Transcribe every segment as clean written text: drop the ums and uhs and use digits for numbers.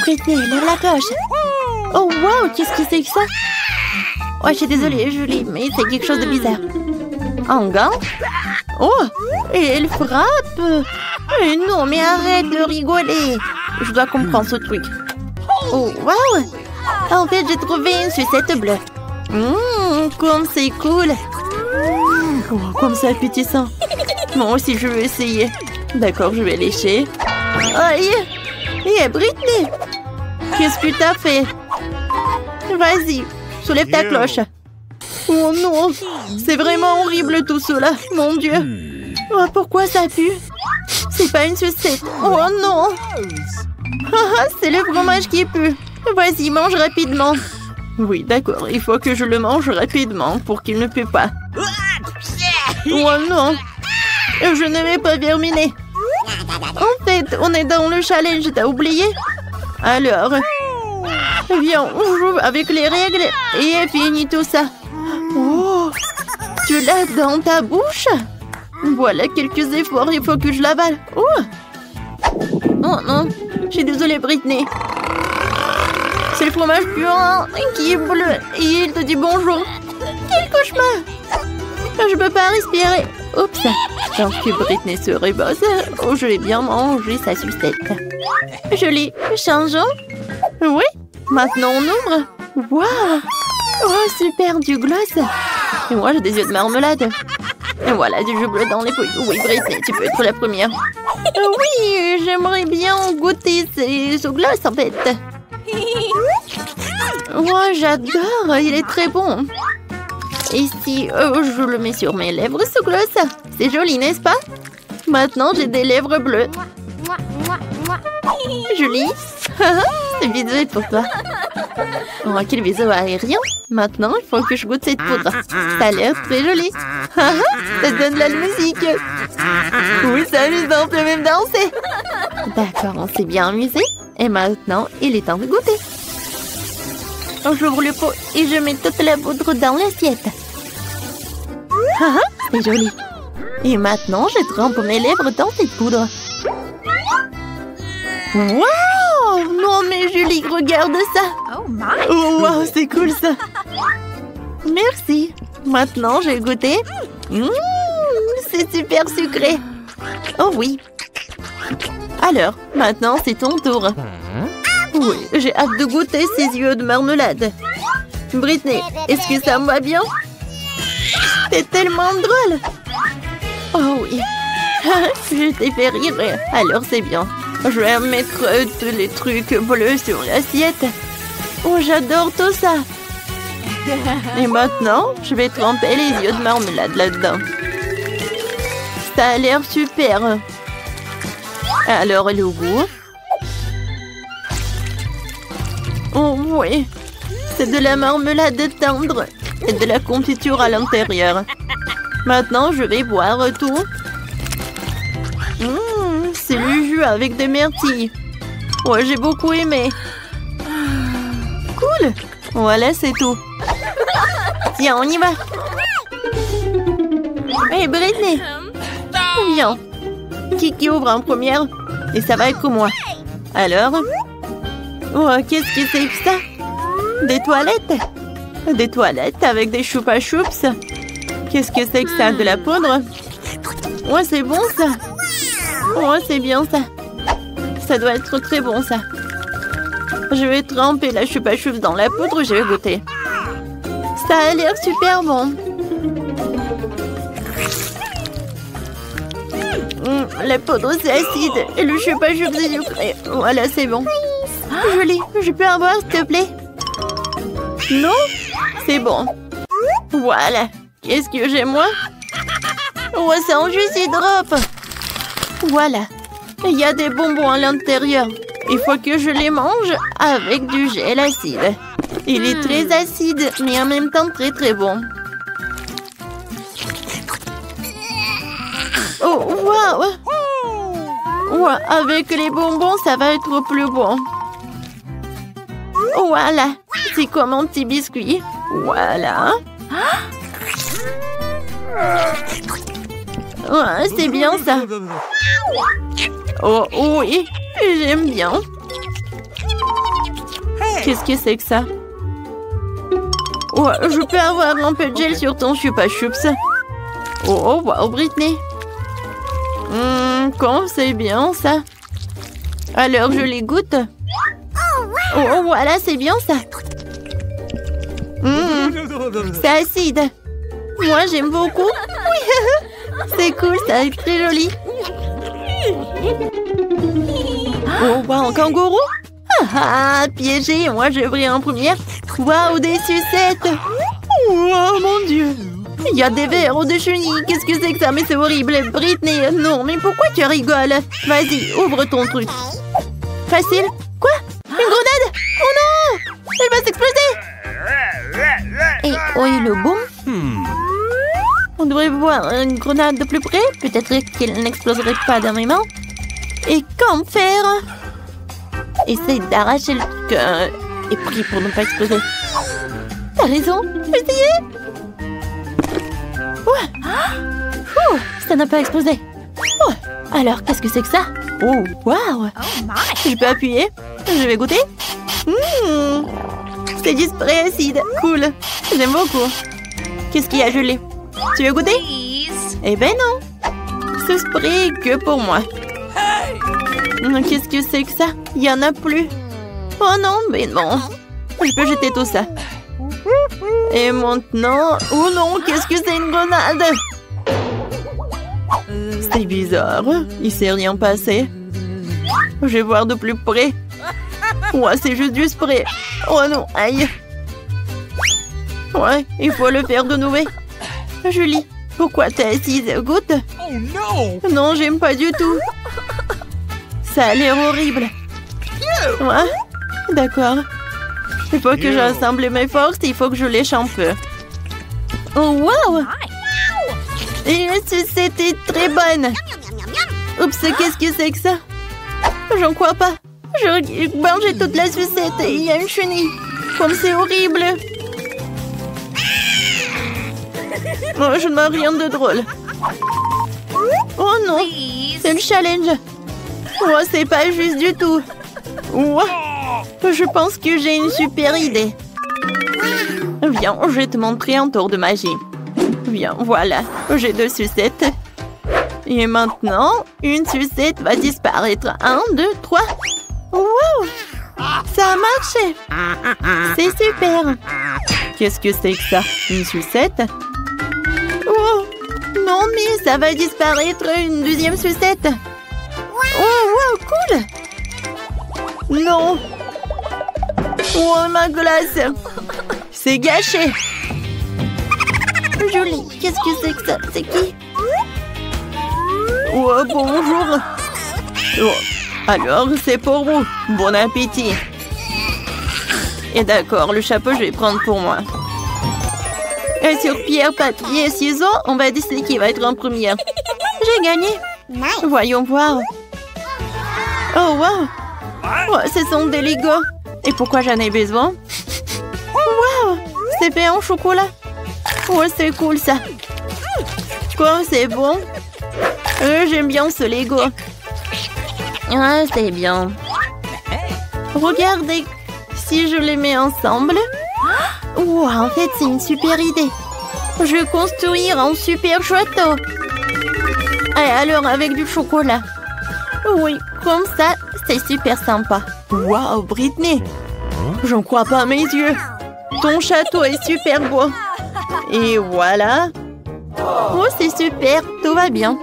Britney, lève la cloche. Oh, wow, qu'est-ce que c'est que ça? Oh, je suis désolée, Julie, mais c'est quelque chose de bizarre. Un gant? Oh, et elle frappe. Non, mais arrête de rigoler. Je dois comprendre ce truc. Oh, wow. En fait, j'ai trouvé une sucette bleue. Comme c'est cool. Oh, comme c'est appétissant. Moi aussi, je veux essayer. D'accord, je vais lécher. Aïe! Hé, Britney! Qu'est-ce que t'as fait? Vas-y, soulève ta cloche. Oh non! C'est vraiment horrible tout cela, mon Dieu! Oh, pourquoi ça pue? C'est pas une sucette. Oh non! C'est le fromage qui pue. Vas-y, mange rapidement. Oui, d'accord, il faut que je le mange rapidement pour qu'il ne pue pas. Oh non! Je ne vais pas terminer. En fait, on est dans le challenge, t'as oublié? Alors, viens, on joue avec les règles et finis tout ça. Oh, tu l'as dans ta bouche? Voilà quelques efforts, il faut que je l'avale. Oh non, je suis désolée Britney. C'est le fromage puant qui est bleu et il te dit bonjour. Quel cauchemar! Je peux pas respirer. Oups, tant que Britney se rebosse, oh, je vais bien manger sa sucette. Jolie, changeons. Oui, maintenant on ouvre. Waouh! Oh, super, du gloss. Et moi, j'ai des yeux de marmelade. Et voilà, du jus bleu dans les pouilles. Oui, Britney, tu peux être la première. Oui, j'aimerais bien goûter ce gloss, en fait. Oh, j'adore, il est très bon. Et si je le mets sur mes lèvres, ce gloss? C'est joli, n'est-ce pas? Maintenant, j'ai des lèvres bleues. Julie, ce bisou est pour toi. Oh, quel bisou aérien. Maintenant, il faut que je goûte cette poudre. Ça a l'air très joli. Ça donne de la musique. Oui, c'est amusant, on peut même danser. D'accord, on s'est bien amusé. Et maintenant, il est temps de goûter. J'ouvre le pot et je mets toute la poudre dans l'assiette. C'est joli. Et maintenant, je trempe mes lèvres dans cette poudre. Wow! Non mais Julie, regarde ça. Oh wow, c'est cool ça. Merci. Maintenant, je vais goûter. C'est super sucré. Oh oui. Alors, maintenant, c'est ton tour. Oui, j'ai hâte de goûter ces yeux de marmelade. Britney, est-ce que ça me va bien? C'est tellement drôle. Oh oui. Je t'ai fait rire. Alors c'est bien. Je vais mettre tous les trucs bleus sur l'assiette. Oh, j'adore tout ça. Et maintenant, je vais tremper les yeux de marmelade là-dedans. Ça a l'air super. Alors, le goût? Oh oui, c'est de la marmelade tendre et de la confiture à l'intérieur. Maintenant, je vais boire tout. C'est le jus avec des myrtilles. Ouais, j'ai beaucoup aimé. Cool. Voilà, c'est tout. Tiens, on y va. Hey, Britney. Viens. Qui ouvre en première? Et ça va être moi. Alors? Oh, qu'est-ce que c'est que ça? Des toilettes? Des toilettes avec des choupa choups? Qu'est-ce que c'est que ça? De la poudre? Ouais, c'est bon ça. Ouais, c'est bien ça. Ça doit être très bon ça. Je vais tremper la choupa choups dans la poudre, je vais goûter. Ça a l'air super bon. La poudre c'est acide et le choupa choups c'est sucré. Voilà, c'est bon. Julie, je peux avoir s'il te plaît? Non? C'est bon. Voilà. Qu'est-ce que j'ai moi? Oh, ça en juste il drop. Voilà. Il y a des bonbons à l'intérieur. Il faut que je les mange avec du gel acide. Il est très acide, mais en même temps très très bon. Oh, waouh! Ouais, avec les bonbons, ça va être plus bon. Voilà. C'est comme un petit biscuit. Voilà. Ouais, c'est bien ça. Oh oui, j'aime bien. Qu'est-ce que c'est que ça? Oh, je peux avoir un peu de gel sur ton chupa chups. Oh, wow, Britney. Comme c'est bien ça. Alors, je les goûte. Oh, voilà, c'est bien ça. C'est acide. Moi, j'aime beaucoup. Oui, c'est cool, c'est très joli. Oh, wow, un kangourou? Piégé, moi je brille en première. Waouh, des sucettes. Oh mon Dieu. Il y a des vers de chenilles. Qu'est-ce que c'est que ça? Mais c'est horrible. Britney, non, mais pourquoi tu rigoles? Vas-y, ouvre ton truc. Facile. Quoi? Une grenade? Oh non! Elle va s'exploser. Et où est le boom? On devrait voir une grenade de plus près. Peut-être qu'elle n'exploserait pas dans mes mains. Et qu'en faire? Essaye d'arracher le truc et prie pour ne pas exploser. T'as raison, essayez. Ouais. Ça n'a pas explosé. Oh. Alors, qu'est-ce que c'est que ça? Oh, waouh. Je peux appuyer? Je vais goûter. C'est du spray acide. Cool. J'aime beaucoup. Qu'est-ce qu'il y a gelé? Tu veux goûter? Eh ben non. Ce spray est que pour moi. Qu'est-ce que c'est que ça? Il n'y en a plus. Oh non, mais non. Je peux jeter tout ça. Et maintenant... Oh non, qu'est-ce que c'est une grenade? C'est bizarre. Il s'est rien passé. Je vais voir de plus près. Ouais, c'est juste du spray. Oh non, aïe. Ouais, il faut le faire de nouveau. Julie, pourquoi t'es assise? Goûte. Non, j'aime pas du tout. Ça a l'air horrible. Ouais, d'accord. Il faut que j'assemble mes forces. Il faut que je lèche un peu. Oh, wow! Et c'était très bonne. Oups, qu'est-ce que c'est que ça? J'en crois pas. Je mangeais toute la sucette et il y a une chenille. Comme c'est horrible. Oh, je ne vois rien de drôle. Oh non, c'est le challenge. Oh, c'est pas juste du tout. Oh, je pense que j'ai une super idée. Viens, je vais te montrer un tour de magie. Viens, voilà, j'ai 2 sucettes. Et maintenant, une sucette va disparaître. 1, 2, 3. Wow! Ça a marché. C'est super. Qu'est-ce que c'est que ça? Une sucette? Oh! Non, mais ça va disparaître une deuxième sucette. Oh, wow, cool! Non! Oh, ma glace! C'est gâché! Julie, qu'est-ce que c'est que ça? C'est qui? Oh, bonjour! Oh, alors, c'est pour vous. Bon appétit! Et d'accord, le chapeau, je vais prendre pour moi. Et sur pierre, papier et ciseaux, on va décider qui va être en première. J'ai gagné! Voyons voir. Oh, wow! Oh, ce sont des Legos. Et pourquoi j'en ai besoin? Wow! C'est fait en chocolat. Oh, c'est cool ça. Quoi, c'est bon? J'aime bien ce Lego. Ah, c'est bien. Regardez, si je les mets ensemble. Oh, en fait, c'est une super idée. Je vais construire un super château. Et alors, avec du chocolat. Oui, comme ça, c'est super sympa. Waouh, Britney! J'en crois pas à mes yeux. Ton château est super beau. Et voilà. Oh, c'est super, tout va bien.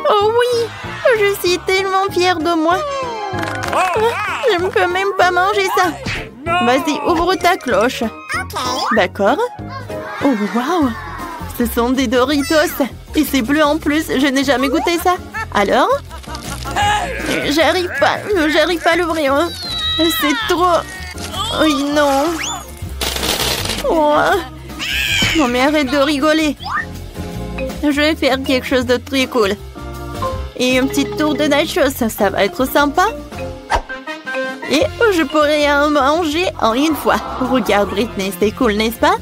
Oh oui, je suis tellement fière de moi. Je ne peux même pas manger ça. Vas-y, ouvre ta cloche. D'accord. Oh, waouh. Ce sont des Doritos. Et c'est bleu en plus, je n'ai jamais goûté ça. Alors? J'arrive pas à l'ouvrir. C'est trop... Oh non. Oh. Non mais arrête de rigoler. Je vais faire quelque chose de très cool. Et un petit tour de nachos, ça va être sympa. Et je pourrais en manger en une fois. Regarde Britney, c'est cool, n'est-ce pas?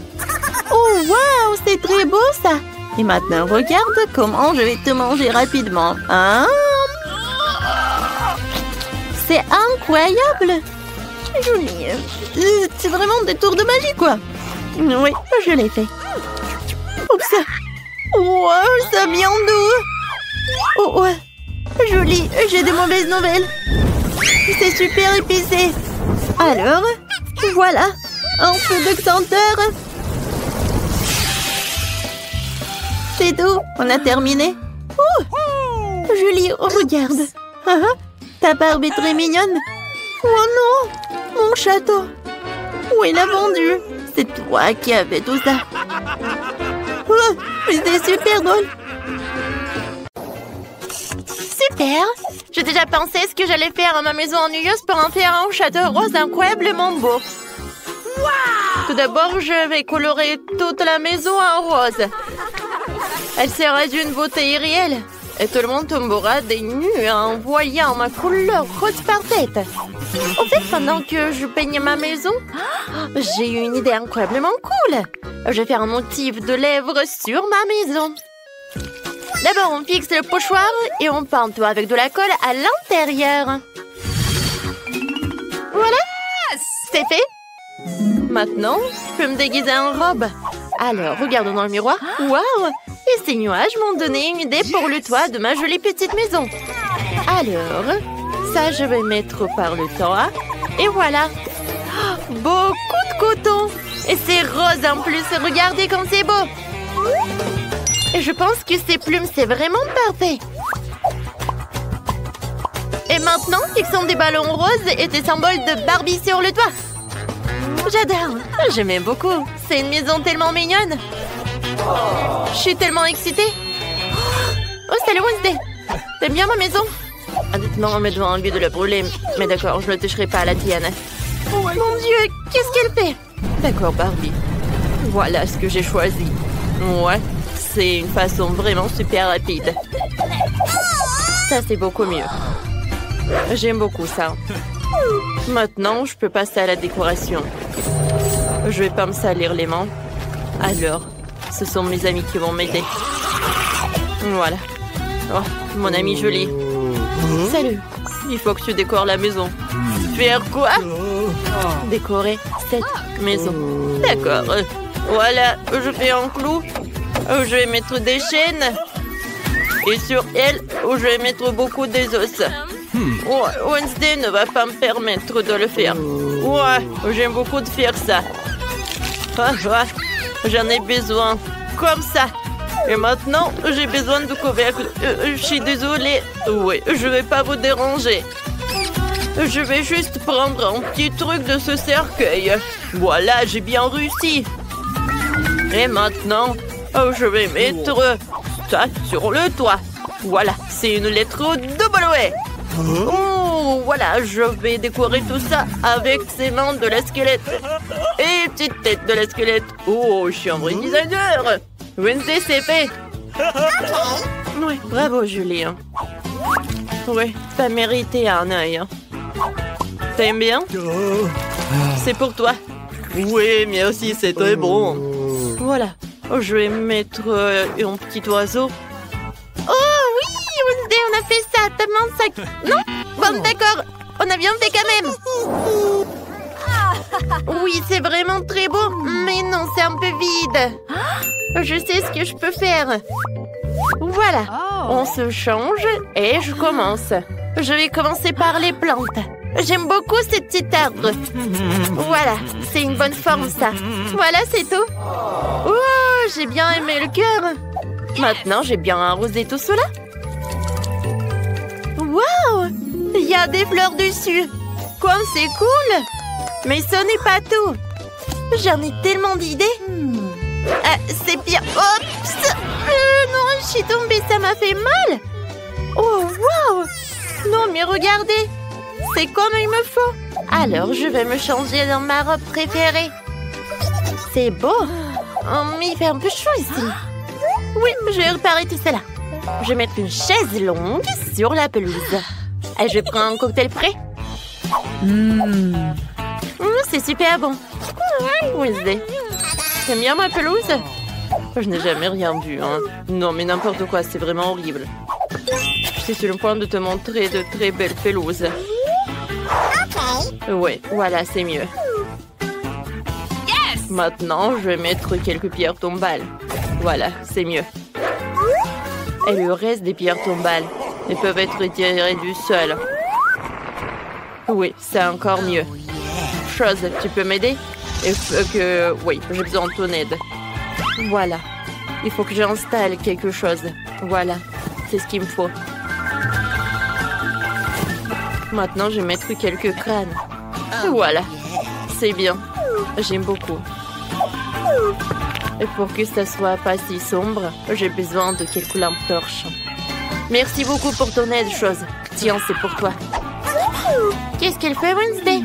Oh waouh, c'est très beau ça. Et maintenant, regarde comment je vais te manger rapidement. Hein? C'est incroyable. Julie, c'est vraiment des tours de magie, quoi. Oui, je l'ai fait. Oups. Wow, ça vient d'où? Oh, ouais. Julie, j'ai de mauvaises nouvelles. C'est super épicé. Alors, voilà, un peu de senteur. C'est tout, on a terminé. Julie, regarde. Ta barbe est très mignonne. Oh non, mon château. Où il l'a vendu? C'est toi qui as fait tout ça. Oh, c'est super drôle. Super. J'ai déjà pensé ce que j'allais faire à ma maison ennuyeuse pour en faire un château rose incroyablement beau. Wow! Tout d'abord, je vais colorer toute la maison en rose. Elle sera d'une beauté irréelle. Et tout le monde tombera des nues en voyant ma couleur rose parfaite. En fait, pendant que je peigne ma maison, j'ai eu une idée incroyablement cool. Je vais faire un motif de lèvres sur ma maison. D'abord, on fixe le pochoir et on peint tout avec de la colle à l'intérieur. Voilà, c'est fait. Maintenant, je peux me déguiser en robe. Alors, regardons dans le miroir. Waouh! Et ces nuages m'ont donné une idée pour le toit de ma jolie petite maison. Alors, ça, je vais mettre par le toit. Et voilà. Beaucoup de coton. Et c'est rose en plus. Regardez comme c'est beau. Et je pense que ces plumes, c'est vraiment parfait. Et maintenant, fixons des ballons roses et des symboles de Barbie sur le toit. J'adore. J'aime beaucoup. C'est une maison tellement mignonne. Je suis tellement excitée. Oh, salut Wednesday. T'aimes bien ma maison? Honnêtement, on me doit envie de la brûler. Mais d'accord, je ne toucherai pas à la tienne. Oh, mon Dieu, qu'est-ce qu'elle fait? D'accord, Barbie. Voilà ce que j'ai choisi. Ouais, c'est une façon vraiment super rapide. Ça, c'est beaucoup mieux. J'aime beaucoup ça. Maintenant, je peux passer à la décoration. Je vais pas me salir les mains. Alors, ce sont mes amis qui vont m'aider. Voilà. Oh, mon ami Julie. Salut. Il faut que tu décores la maison. Faire quoi? Décorer cette maison. D'accord. Voilà, je fais un clou. Je vais mettre des chaînes. Et sur elle, je vais mettre beaucoup des os. Oh, Wednesday ne va pas me permettre de le faire. Ouais, j'aime beaucoup de faire ça. J'en ai besoin. Comme ça. Et maintenant, j'ai besoin de couvercle. Je suis désolée. Oui, je vais pas vous déranger. Je vais juste prendre un petit truc de ce cercueil. Voilà, j'ai bien réussi. Et maintenant, je vais mettre ça sur le toit. Voilà, c'est une lettre W. Oh, voilà, je vais décorer tout ça avec ces mains de la squelette. Et petite tête de la squelette. Oh, je suis un vrai designer. Wednesday, c'est fait. Oui, bravo, Julie. Oui, t'as mérité un œil. T'aimes bien? C'est pour toi. Oui, mais aussi, c'est très bon. Voilà, je vais mettre un petit oiseau. Oh oui, Wednesday, on a fait ça tellement ça. Non? Bon, d'accord, on a bien fait quand même. Oui, c'est vraiment très beau, mais non, c'est un peu vide. Je sais ce que je peux faire. Voilà, on se change et je commence. Je vais commencer par les plantes. J'aime beaucoup ces petits arbres. Voilà, c'est une bonne forme ça. Voilà, c'est tout. Oh, j'ai bien aimé le cœur. Maintenant, j'ai bien arrosé tout cela. Waouh! Il y a des fleurs dessus. Comme c'est cool. Mais ce n'est pas tout. J'en ai tellement d'idées. C'est bien. Oups! Non, je suis tombée, ça m'a fait mal. Oh, waouh! Non, mais regardez. C'est comme il me faut. Alors, je vais me changer dans ma robe préférée. C'est beau. Oh, mais il fait un peu chaud ici. Oui, je vais réparer tout cela. Je vais mettre une chaise longue sur la pelouse. Et je prends un cocktail frais. C'est super bon. Wednesday. T'aimes bien ma pelouse? Je n'ai jamais rien vu. Hein. Non, mais n'importe quoi, c'est vraiment horrible. Je suis sur le point de te montrer de très belles pelouses. Ouais, voilà, c'est mieux. Maintenant, je vais mettre quelques pierres tombales. Voilà, c'est mieux. Et le reste des pierres tombales, elles peuvent être retirées du sol. Oui, c'est encore mieux. Chose, tu peux m'aider? Oui, j'ai besoin de ton aide. Voilà. Il faut que j'installe quelque chose. Voilà, c'est ce qu'il me faut. Maintenant, je vais mettre quelques crânes. Voilà, c'est bien. J'aime beaucoup. Et pour que ça soit pas si sombre, j'ai besoin de quelques lampes torches. Merci beaucoup pour ton aide, Chose. Tiens, c'est pour toi. Qu'est-ce qu'elle fait, Wednesday?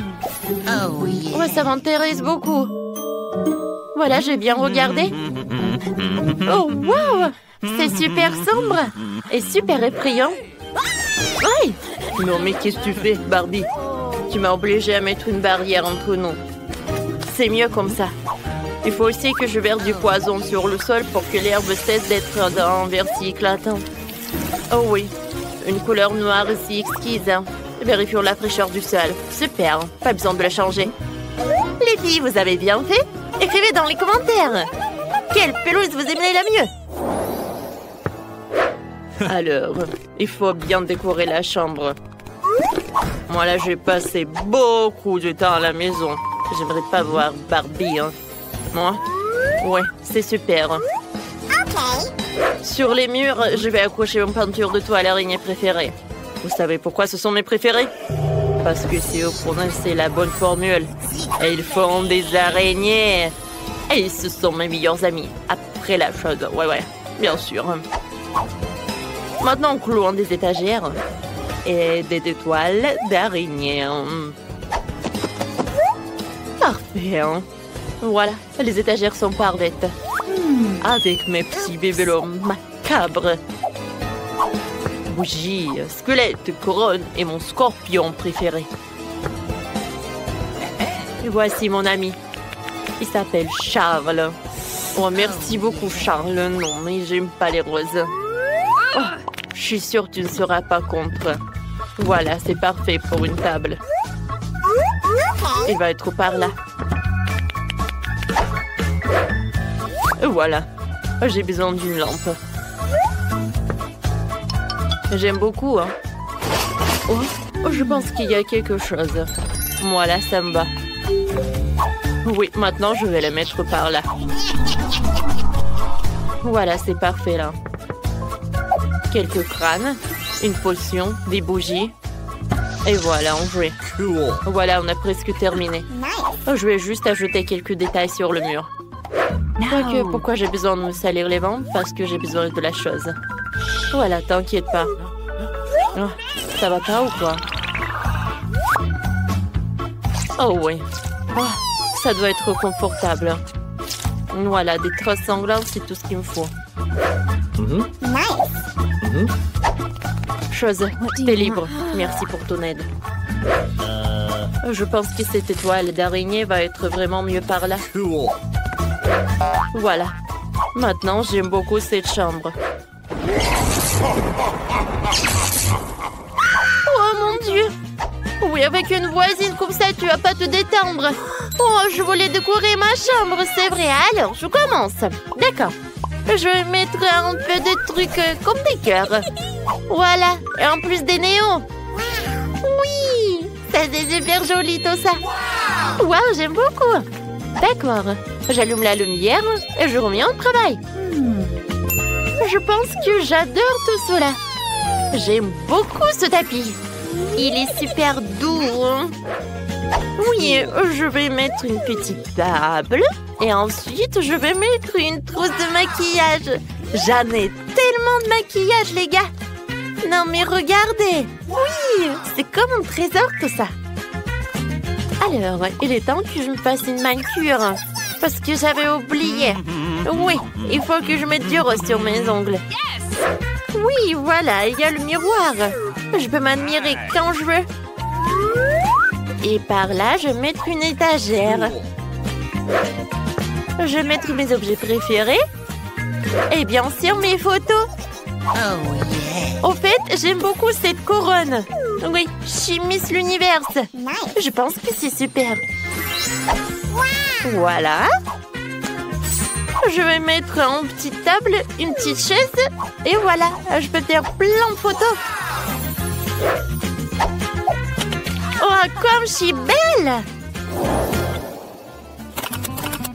Ouais, ça m'intéresse beaucoup. Voilà, j'ai bien regardé. Oh, wow! C'est super sombre et super effrayant. Aïe! Non, mais qu'est-ce que tu fais, Barbie? Tu m'as obligée à mettre une barrière entre nous. C'est mieux comme ça. Il faut aussi que je verse du poison sur le sol pour que l'herbe cesse d'être d'un vert si éclatant. Oh oui, une couleur noire si exquise. Vérifions la fraîcheur du sol. Super, pas besoin de la changer. Les filles, vous avez bien fait? Écrivez dans les commentaires. Quelle pelouse vous aimez la mieux? Alors, il faut bien décorer la chambre. Moi là, j'ai passé beaucoup de temps à la maison. J'aimerais pas voir Barbie, hein. Moi? Ouais, c'est super. Sur les murs, je vais accrocher une peinture de toile araignée préférée. Vous savez pourquoi ce sont mes préférés? Parce que c'est eux prononcer la bonne formule. Et ils font des araignées. Et ce sont mes meilleurs amis. Après la chose, ouais, bien sûr. Maintenant, clouons des étagères et des étoiles d'araignée. Parfait, hein? Voilà, les étagères sont parfaites. Avec mes petits bébélos macabres. Bougie, squelette, couronne et mon scorpion préféré. Et voici mon ami. Il s'appelle Charles. Oh, merci beaucoup, Charles. Non, mais j'aime pas les roses. Oh, je suis sûre que tu ne seras pas contre. Voilà, c'est parfait pour une table. Il va être par là. Voilà. J'ai besoin d'une lampe. J'aime beaucoup, hein. Oh, je pense qu'il y a quelque chose. Voilà, ça me va. Oui, maintenant, je vais la mettre par là. Voilà, c'est parfait, là. Quelques crânes, une potion, des bougies. Et voilà, on joue. Voilà, on a presque terminé. Je vais juste ajouter quelques détails sur le mur. Donc, pourquoi j'ai besoin de me salir les mains? Parce que j'ai besoin de la chose. Voilà, t'inquiète pas. Oh, ça va pas ou quoi? Oh oui. Oh, ça doit être confortable. Voilà, des trosses sanglantes, c'est tout ce qu'il me faut. Chose, t'es libre. Merci pour ton aide. Je pense que cette étoile d'araignée va être vraiment mieux par là. Voilà. Maintenant, j'aime beaucoup cette chambre. Oh mon Dieu! Oui, avec une voisine comme ça, tu vas pas te détendre. Oh, je voulais décorer ma chambre, c'est vrai. Alors, je commence. D'accord. Je vais mettre un peu de trucs comme des cœurs. Voilà. Et en plus des néons. Oui! Ça, c'est super joli tout ça. Waouh, j'aime beaucoup. D'accord. J'allume la lumière et je reviens au travail. Je pense que j'adore tout cela. J'aime beaucoup ce tapis. Il est super doux. Hein? Oui, je vais mettre une petite table. Et ensuite, je vais mettre une trousse de maquillage. J'en ai tellement de maquillage, les gars. Non, mais regardez. Oui, c'est comme un trésor, tout ça. Alors, il est temps que je me fasse une manucure. Parce que j'avais oublié. Oui, il faut que je mette du rose sur mes ongles. Oui, voilà, il y a le miroir. Je peux m'admirer quand je veux. Et par là, je vais mettre une étagère. Je vais mettre mes objets préférés. Et bien sûr, mes photos. Au fait, j'aime beaucoup cette couronne. Oui, je suis Miss l'Univers. Je pense que c'est super. Voilà. Je vais mettre en petite table une petite chaise. Et voilà, je peux faire plein de photos. Oh, comme je suis belle!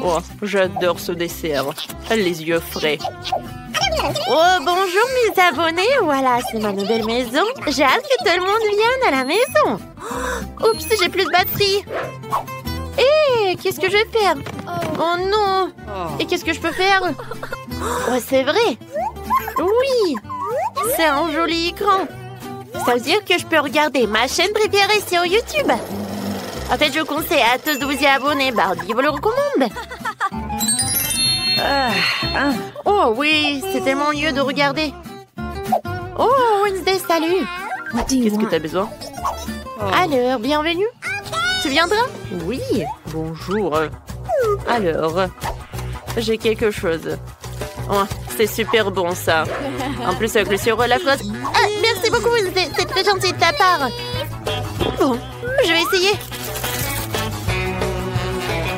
Oh, j'adore ce dessert. Les yeux frais. Oh, bonjour mes abonnés. Voilà, c'est ma nouvelle maison. J'ai hâte que tout le monde vienne à la maison. Oups, j'ai plus de batterie. Hé, qu'est-ce que je vais faire? Oh non! Et qu'est-ce que je peux faire? Oh, c'est vrai! Oui! C'est un joli écran. Ça veut dire que je peux regarder ma chaîne préférée sur YouTube. En fait, je conseille à tous de vous y abonner. Barbie vous le recommande. Oh oui, c'est tellement mieux de regarder. Oh, Wednesday, salut. Qu'est-ce que tu as besoin? Alors, bienvenue. Tu viendras? Oui, bonjour. Alors, j'ai quelque chose. Oh, c'est super bon, ça. En plus, avec le sirop à la fraise. Ah, merci beaucoup, c'est très gentil de ta part. Bon, je vais essayer.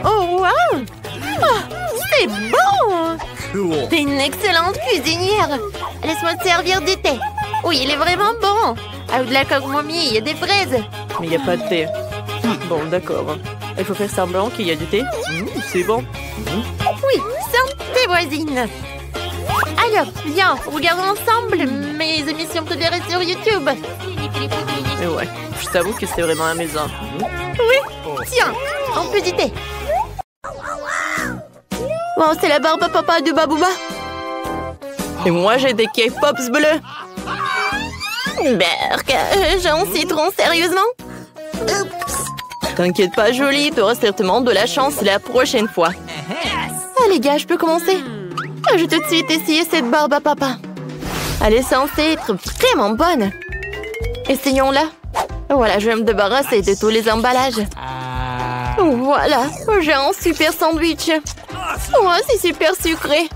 Oh, wow! Oh, c'est bon! T'es une excellente cuisinière. Laisse-moi te servir du thé. Oui, il est vraiment bon. Avec de la camomille et des fraises. Mais il n'y a pas de thé. Bon, d'accord. Il faut faire semblant qu'il y a du thé. C'est bon. Oui, santé, voisine. Alors, viens, regardons ensemble mes émissions préférées sur YouTube. Et ouais, je t'avoue que c'est vraiment amusant. Oui, tiens, un petit thé. Wow, c'est la barbe à papa de Babouba. Et moi, j'ai des cake pops bleus. Berk, j'ai un citron, sérieusement? T'inquiète pas, Jolie, t'auras certainement de la chance la prochaine fois. Ah, les gars, je peux commencer? Je vais tout de suite essayer cette barbe à papa. Elle est censée être vraiment bonne. Essayons-la. Voilà, je vais me débarrasser de tous les emballages. Voilà, j'ai un super sandwich. Oh, c'est super sucré.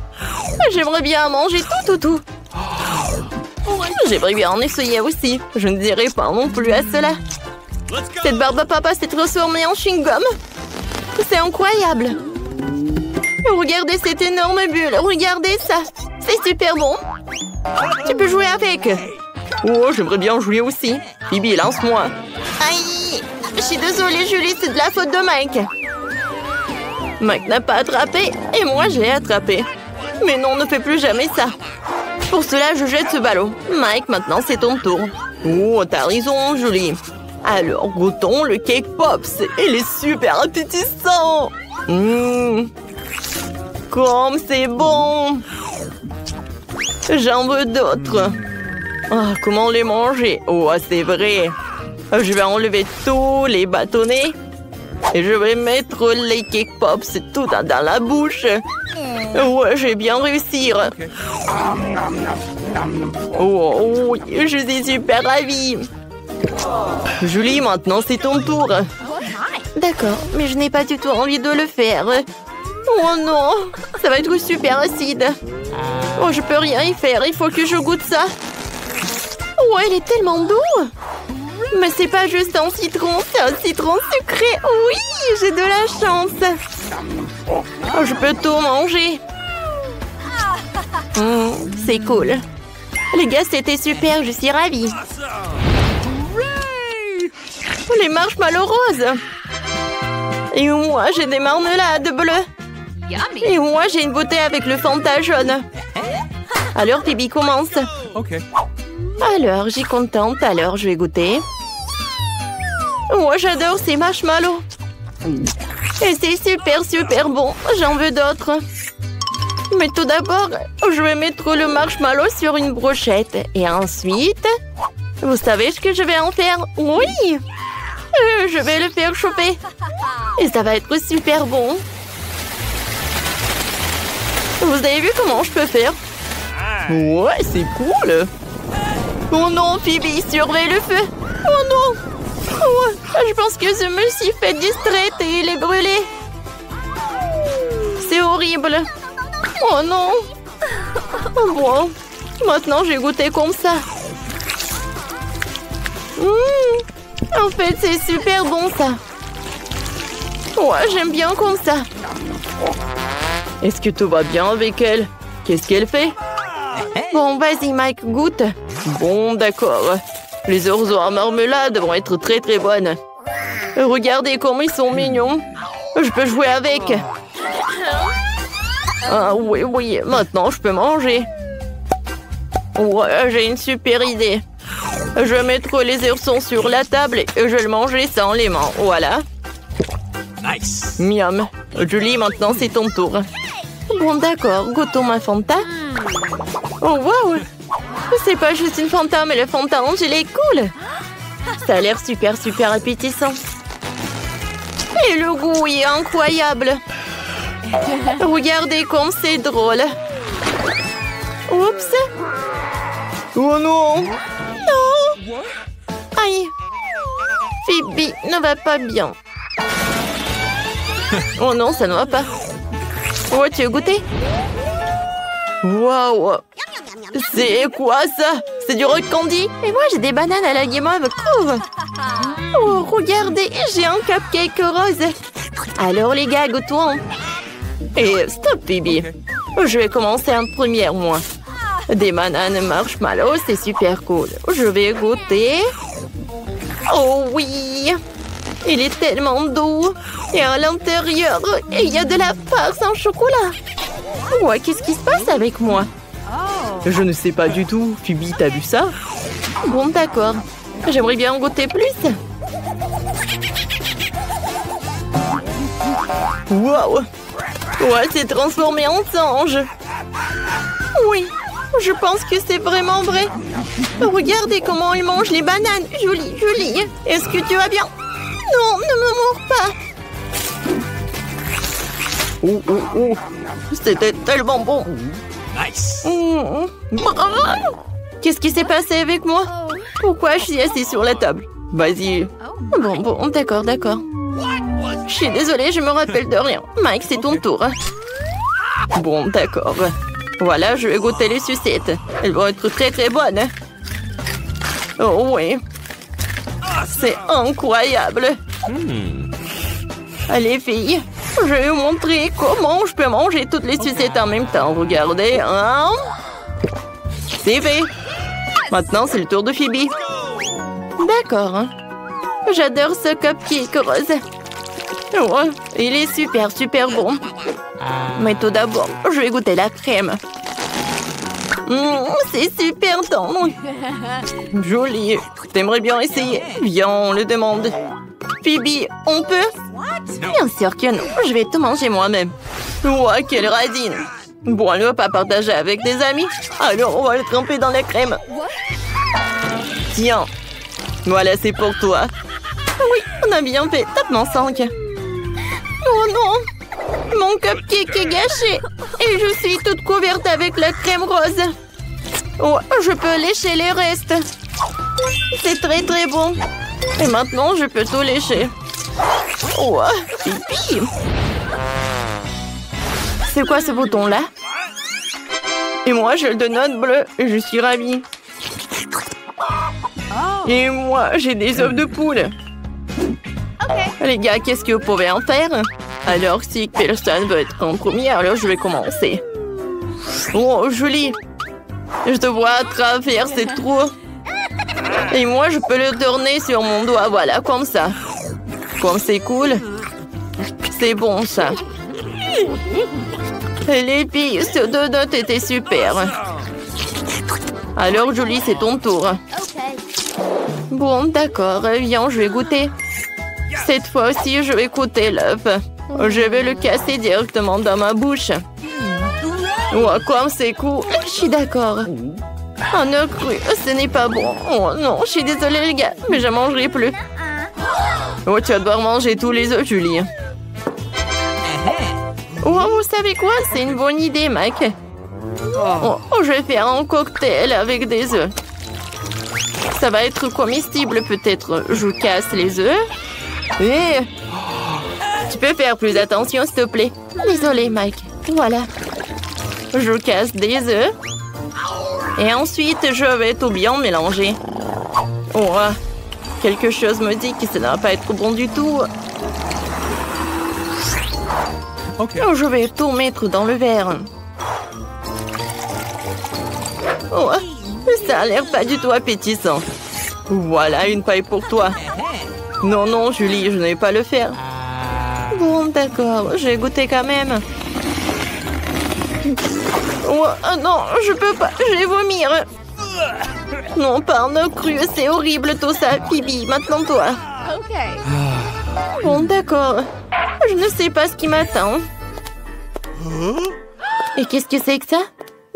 J'aimerais bien manger tout. J'aimerais bien en essayer aussi. Je ne dirai pas non plus à cela. Cette barbe à papa s'est transformée en chewing-gum. C'est incroyable. Regardez cette énorme bulle. Regardez ça. C'est super bon. Tu peux jouer avec. Oh, j'aimerais bien jouer aussi. Bibi, lance-moi. Aïe. Je suis désolée, Julie. C'est de la faute de Mike. Mike n'a pas attrapé et moi j'ai attrapé. Mais non, ne fais plus jamais ça. Pour cela, je jette ce ballon. Mike, maintenant c'est ton tour. Oh, t'as raison, Julie. Alors, goûtons le cake pops. Il est super appétissant. Comme c'est bon. J'en veux d'autres. Oh, comment les manger? Oh, c'est vrai. Je vais enlever tous les bâtonnets. Et je vais mettre les cake pops tout dans la bouche. Ouais, je vais bien réussir. Oh, je suis super ravie. Julie, maintenant c'est ton tour. D'accord, mais je n'ai pas du tout envie de le faire. Oh non, ça va être super acide. Oh, je peux rien y faire, il faut que je goûte ça. Oh, il est tellement doux. Mais c'est pas juste un citron, c'est un citron sucré. Oui, j'ai de la chance. Oh, je peux tout manger. C'est cool. Les gars, c'était super, je suis ravie. Les marshmallows roses. Et moi, j'ai des marmelades bleues. Et moi, j'ai une bouteille avec le Fanta jaune. Alors, Bibi commence. Alors, j'y contente. Alors, je vais goûter. Moi, j'adore ces marshmallows. Et c'est super bon. J'en veux d'autres. Mais tout d'abord, je vais mettre le marshmallow sur une brochette. Et ensuite, vous savez ce que je vais en faire? Oui! Je vais le faire chauffer. Et ça va être super bon. Vous avez vu comment je peux faire? Ouais, c'est cool. Oh non, Phoebe, surveille le feu. Oh non. Oh, je pense que je me suis fait distraite et il est brûlé. C'est horrible. Oh non. Bon, maintenant j'ai goûté comme ça. En fait, c'est super bon, ça. Ouais, j'aime bien comme ça. Est-ce que tout va bien avec elle? Qu'est-ce qu'elle fait? Bon, vas-y, Mike, goûte. Bon, d'accord. Les oiseaux à marmelade vont être très très bonnes. Regardez comme ils sont mignons. Je peux jouer avec. Ah oui, oui, maintenant je peux manger. Ouais, j'ai une super idée. Je vais mettre les oursons sur la table et je vais le manger sans les mains. Voilà. Nice. Miam. Julie, maintenant c'est ton tour. Bon, d'accord. Goûtons ma Fanta. Oh, wow. C'est pas juste une Fanta, mais le Fanta Angel est cool. Ça a l'air super, super appétissant. Et le goût est incroyable. Regardez comme c'est drôle. Oups. Oh non. Non. Aïe. Phoebe ne va pas bien. Oh non, ça ne va pas. Oh, tu veux goûter? Waouh. C'est quoi ça? C'est du rock candy? Et moi, j'ai des bananes à la guimauve. Oh, regardez, j'ai un cupcake rose. Alors, les gars, goûtons. Et stop, Phoebe. Je vais commencer en première, moi. Des bananes marshmallow, c'est super cool. Je vais goûter. Oh oui. Il est tellement doux. Et à l'intérieur, il y a de la farce en chocolat. Ouais, qu'est-ce qui se passe avec moi? Je ne sais pas du tout. Phoebe, t'as vu ça? Bon, d'accord. J'aimerais bien en goûter plus. Wow! Ouais, c'est transformé en singe. Oui, je pense que c'est vraiment vrai. Regardez comment il mange les bananes. Julie, Julie, est-ce que tu vas bien? Non, ne me mords pas. Oh, oh, oh. C'était tellement bon. Nice. Qu'est-ce qui s'est passé avec moi? Pourquoi je suis assise sur la table? Vas-y. Bon, d'accord, d'accord. Je suis désolée, je me rappelle de rien. Mike, c'est ton tour. Bon, d'accord. Voilà, je vais goûter les sucettes. Elles vont être très très bonnes. Oh oui. C'est incroyable. Allez, filles. Je vais vous montrer comment je peux manger toutes les sucettes en même temps. Regardez. Hein? C'est fait. Maintenant, c'est le tour de Phoebe. D'accord. J'adore ce cupcake rose. Ouais, il est super, super bon. Mais tout d'abord, je vais goûter la crème. C'est super tendre. Joli. T'aimerais bien essayer? Viens, on le demande. Phoebe, on peut? Bien sûr que non. Je vais tout manger moi-même. Ouah, quelle radine. Bon, elle ne va pas partager avec des amis. Alors, on va le tremper dans la crème. Tiens. Voilà, c'est pour toi. Oui, on a bien fait. Tape-moi 5. Oh non. Mon cupcake est gâché. Et je suis toute couverte avec la crème rose. Oh, je peux lécher les restes. C'est très très bon. Et maintenant, je peux tout lécher. Oh, pipi. C'est quoi ce bouton-là? Et moi, j'ai le donut bleu. Et je suis ravie. Et moi, j'ai des œufs de poule. Les gars, qu'est-ce que vous pouvez en faire? Alors, si personne veut être en premier, alors je vais commencer. Oh, Julie. Je te vois à travers ces trous. Et moi, je peux le tourner sur mon doigt, voilà, comme ça. Comme c'est cool. C'est bon, ça. Et les filles, ce donut était super. Alors, Julie, c'est ton tour. Bon, d'accord, viens, je vais goûter. Cette fois aussi, je vais goûter l'œuf. Je vais le casser directement dans ma bouche. Oh, comme c'est cool. Je suis d'accord. Un œuf cru, ce n'est pas bon. Oh non, je suis désolée les gars, mais je ne mangerai plus. Oh, tu vas devoir manger tous les œufs, Julie. Oh, vous savez quoi? C'est une bonne idée, Mike. Oh, je vais faire un cocktail avec des œufs. Ça va être comestible peut-être. Je casse les œufs. Et... tu peux faire plus attention, s'il te plaît. Désolée, Mike. Voilà. Je casse des œufs. Et ensuite, je vais tout bien mélanger. Oh, Quelque chose me dit que ça ne va pas être bon du tout. Okay. Je vais tout mettre dans le verre. Oh, ça a l'air pas du tout appétissant. Voilà une paille pour toi. Non, non, Julie, je ne vais pas le faire. Bon, d'accord, j'ai goûté quand même. Oh, non, je peux pas, je vais vomir. Non, pas en eau crue, c'est horrible tout ça. Bibi, maintenant toi. Bon, d'accord. Je ne sais pas ce qui m'attend. Et qu'est-ce que c'est que ça?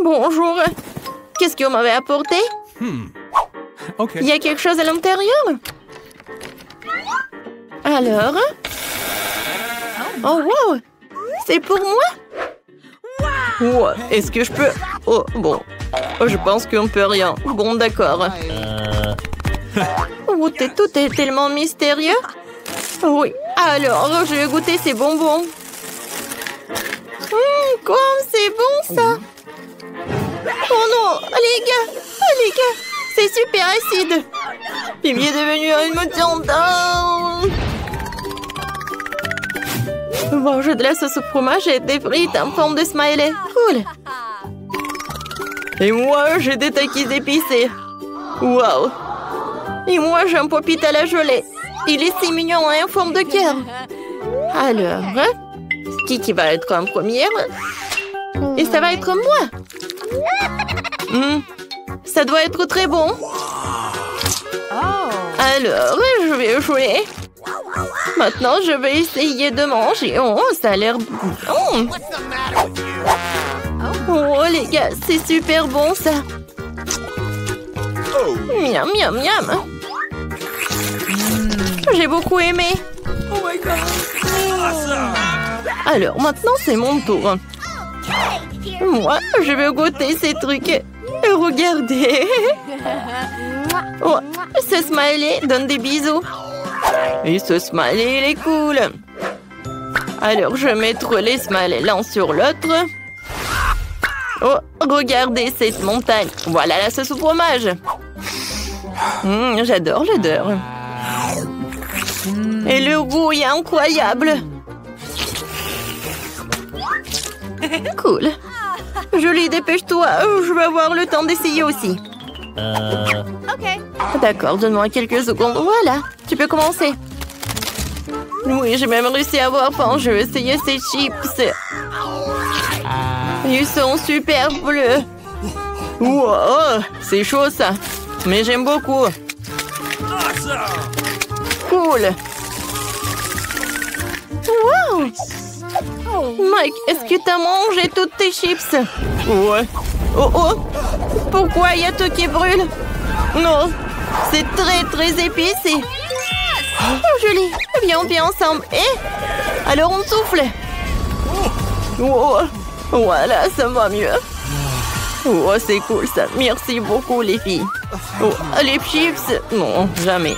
Bonjour. Qu'est-ce que vous m'avez apporté? Okay. Il y a quelque chose à l'intérieur? Alors? Oh, wow! C'est pour moi? Wow, est-ce que je peux... Oh, bon. Oh, je pense qu'on peut rien. Bon, d'accord. Oh, tout est tellement mystérieux. Oui, alors, je vais goûter ces bonbons. Comme c'est bon, ça! Oh non! Les gars! C'est super acide! Bibi est devenu une mutante! Manger de la sauce au fromage et des frites en forme de smiley. Cool! Et moi, j'ai des takis épicés. Wow! Et moi, j'ai un pop-it à la gelée. Il est si mignon en forme de cœur. Alors, qui va être en première? Et ça va être moi! Ça doit être très bon. Alors, je vais jouer. Maintenant, je vais essayer de manger. Oh, ça a l'air... Oh, les gars, c'est super bon, ça. Miam, miam, miam. J'ai beaucoup aimé. Alors, maintenant, c'est mon tour. Moi, je vais goûter ces trucs. Regardez. Oh, ce smiley donne des bisous. Et ce smiley, il est cool. Alors, je vais mettre les smileys l'un sur l'autre. Oh, regardez cette montagne. Voilà la sauce au fromage. J'adore l'odeur. Et le goût est incroyable. Cool. Julie, dépêche-toi. Je vais avoir le temps d'essayer aussi. D'accord, donne-moi quelques secondes. Voilà, tu peux commencer. Oui, j'ai même réussi à avoir faim. Je vais essayer ces chips. Ils sont super bleus. Wow, c'est chaud ça. Mais j'aime beaucoup. Cool. Wow. Mike, est-ce que t'as mangé toutes tes chips? Ouais. Oh oh. Pourquoi il y a tout qui brûle? Non. C'est très épicé. Oh, Julie, viens, on vient ensemble. Et alors on souffle. Oh. Voilà, ça va mieux. Oh, c'est cool ça. Merci beaucoup les filles. Oh, les chips? Non, jamais.